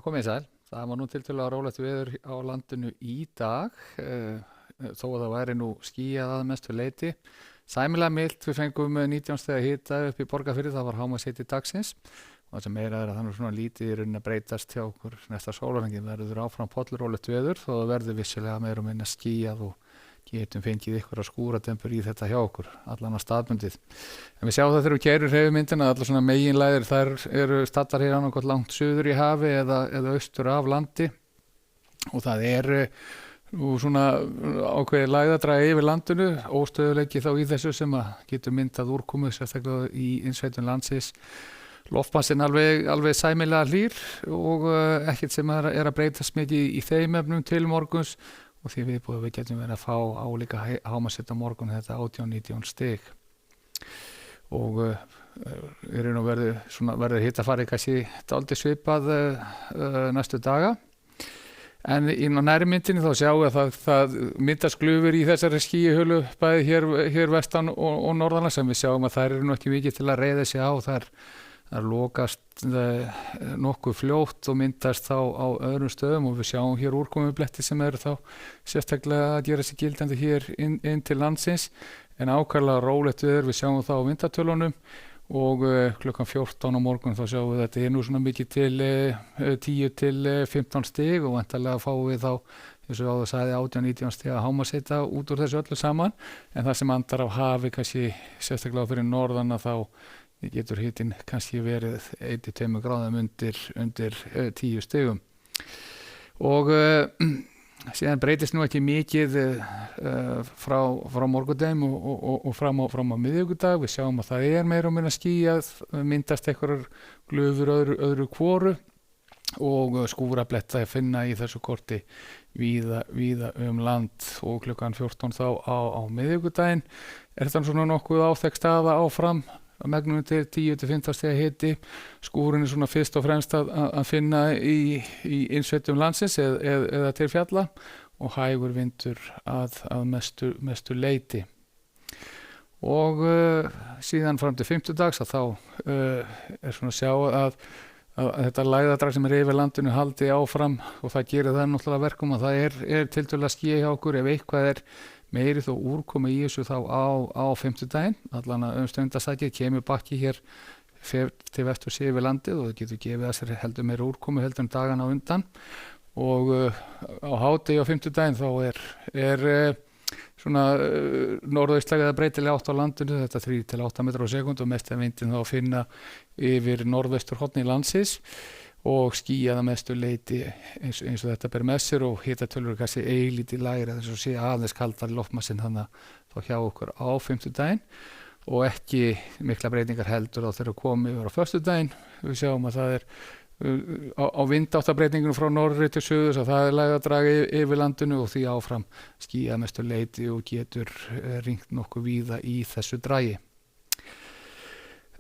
Það komið sæl. Það var nú tiltölulega rólegt veður á landinu í dag, þó að það væri nú skýjað að mestu leyti. Sæmilega milt, við fengum 19 stiga hita upp í Borgarfirði, það var hámarkshiti dagsins. Og það sem meira er að þannig svona lítið í rauninni að breytast hjá okkur næsta sólarhringinn verður áfram pollurólegt veður, þó það verður vissulega meira og minna skýjað og getum fengið ykkur að skúradempur í þetta hjá okkur, allan að staðbundið. En við sjáum það þegar við keyrum hreyfimyndina, allar svona meginlægðir, þær eru staddar hér annað gott langt suður í hafi eða austur af landi og það er nú svona ákveðið lægðadraga yfir landinu, óstöðuleiki þá í þessu sem að getur myndað úrkomu, sérstaklega í innsveitum landsins. Loftmassin alveg sæmilega hlýr og ekkert sem er að breytast mikið í þeim efnum til morguns og því viðbúið við getum verið að fá álíka hámarkshita á morgun þetta 18-19 stig og verður hitafari kannski dálítið svipað næstu daga en í næri myndinni þá sjáum við að það myndast glufur í þessari skýjuhölu bæði hér vestan og norðanlands sem við sjáum að þær eru nú ekki mikið til að reiða sig á þær lokast nokkuð fljótt og myndast þá á öðrum stöðum og við sjáum hér úrkomubletti sem eru þá sérstaklega að gera sig gildandi hér inn til landsins en ákvæðlega rólegt við sjáum þá á vindatölunum og klukkan 14 á morgun þá sjáum við þetta er nú svona mikið til 10-15 stig og vantarlega fáum við þá eins og áður sagði 18-19 stig að hámarkshita út úr þessu öllu saman en það sem andar af hafi kannski sérstaklega fyrir norðan að þá getur hitinn kannski verið 1-2 gráðum undir 10 stigum og síðan breytist nú ekki mikið frá morgundaginn og fram á miðvikudag við sjáum að það er meira og minna skýjað myndast einhverjar glufur öðru hvoru og skúrabletta að finna í þessu korti víða land og klukkan 14 þá á miðvikudaginn er þetta svona nokkuð áþekk staða áfram að megnum til 10-15 stiga hiti skúrin er svona fyrst og fremst að finna í innsveitum landsins eða til fjalla og hægur vindur að mestu leyti og síðan fram til 50 dags að þá er svona að sjá að þetta lægðadrag sem er yfir landinu haldi áfram og það gerir það náttúrulega verkum að það er tiltölulega skýjað hjá okkur ef eitthvað er meiri þó úrkomu í þessu þá á 50 daginn, allan að stundasækið kemur bakki hér til vestur yfir landið og það getur gefið að sér heldur meira úrkomu heldur dagana á undan og á hádegi á 50 daginn þá er svona norðaustlæg eða breytileg átt á landinu, þetta 3-8 metrar á sekúndu og mest af vindin þá að finna yfir norðausturhorni landsins og skýjað að mestu leyti eins og þetta ber með sér og hitatölur kannski eilítið lægri þess að sé aðeins kaldari loftmassin þannig að þá hjá okkur á 50 daginn og ekki mikla breytingar heldur þá þegar komið yfir á föstudaginn við sjáum að það er á vindáttabbreytingum frá norðri til suðurs að það er lægðadrag yfir landinu og því áfram skýjað að mestu leyti og getur ringt nokkuð víða í þessu dragi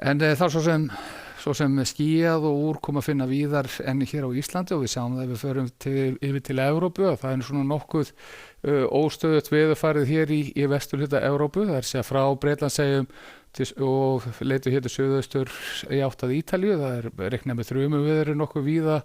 en þar svo sem skýjað og úrkoma finna víðar enn hér á Íslandi og við sjáum það ef við förum yfir til Evrópu að það er svona nokkuð óstöðugt veðurfarið hér í vesturhluta Evrópu, það er sér frá Bretlandseyjum og leitur hér til suðaustur í átt að Ítalíu, það er reiknað með þrumuveður nokkuð víða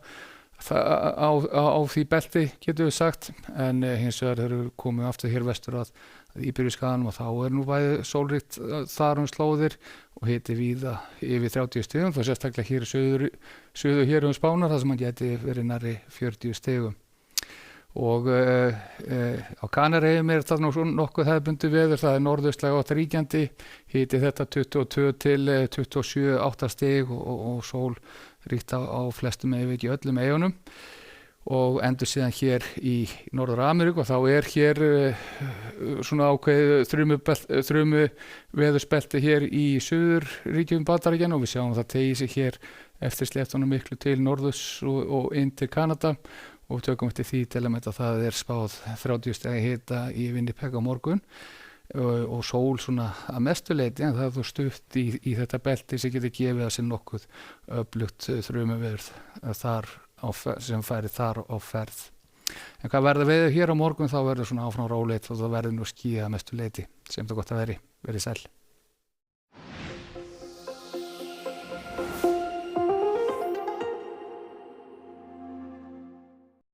á því belti getum við sagt en hins vegar þegar við komum aftur hér vestur að Íberíuskaganum og þá er nú bæði sólríkt þar slóðir og hiti víða yfir 30 stigum þá sérstaklega hér suður hér Spánar þar sem hann geti verið nærri 40 stigum og á Kanaríeyjum er það nú nokkuð hefðbundið veður það er norðaustlæg átt ríkjandi hiti þetta 22-27-8 stig og sól ríkt á flestum ef ekki öllum eyjunum og endur síðan hér í Norður-Ameríku og þá er hér svona ákveðið þrumu veðursbelti hér í suðurríkjum Bandaríkjanna og við sjáum það tegi sig hér eftir sléttunum miklu til norðurs og inn til Kanada og tökum eftir því til að meta það er spáð 30 stiga hita í Winnipeg á morgun og sól svona að mestu leyti en það er þó stutt í þetta belti sem getur gefið að sér nokkuð öflugt þrumuveður þar sem færi þar á ferð en hvað verður veður hér á morgun þá verður svona áfram rólegt og það verður nú skýjað að mestu leyti sem það gott að verið sæl